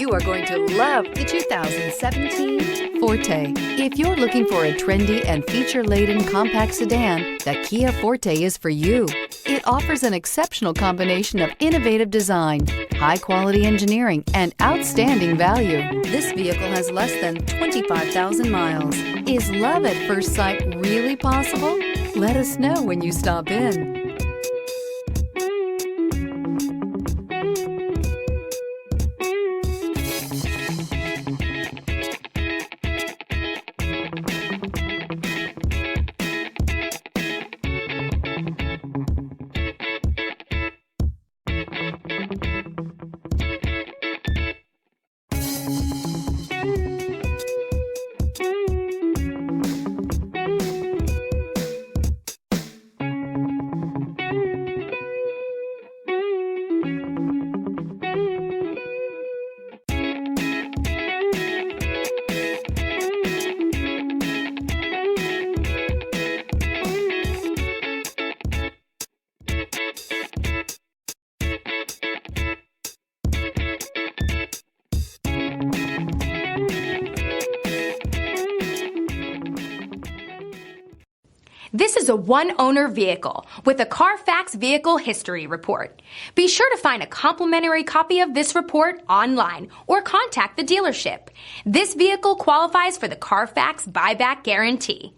You are going to love the 2017 Forte. If you're looking for a trendy and feature-laden compact sedan, the Kia Forte is for you. It offers an exceptional combination of innovative design, high-quality engineering, and outstanding value. This vehicle has less than 25,000 miles. Is love at first sight really possible? Let us know when you stop in. This is a one-owner vehicle with a CARFAX Vehicle History Report. Be sure to find a complimentary copy of this report online or contact the dealership. This vehicle qualifies for the CARFAX Buyback Guarantee.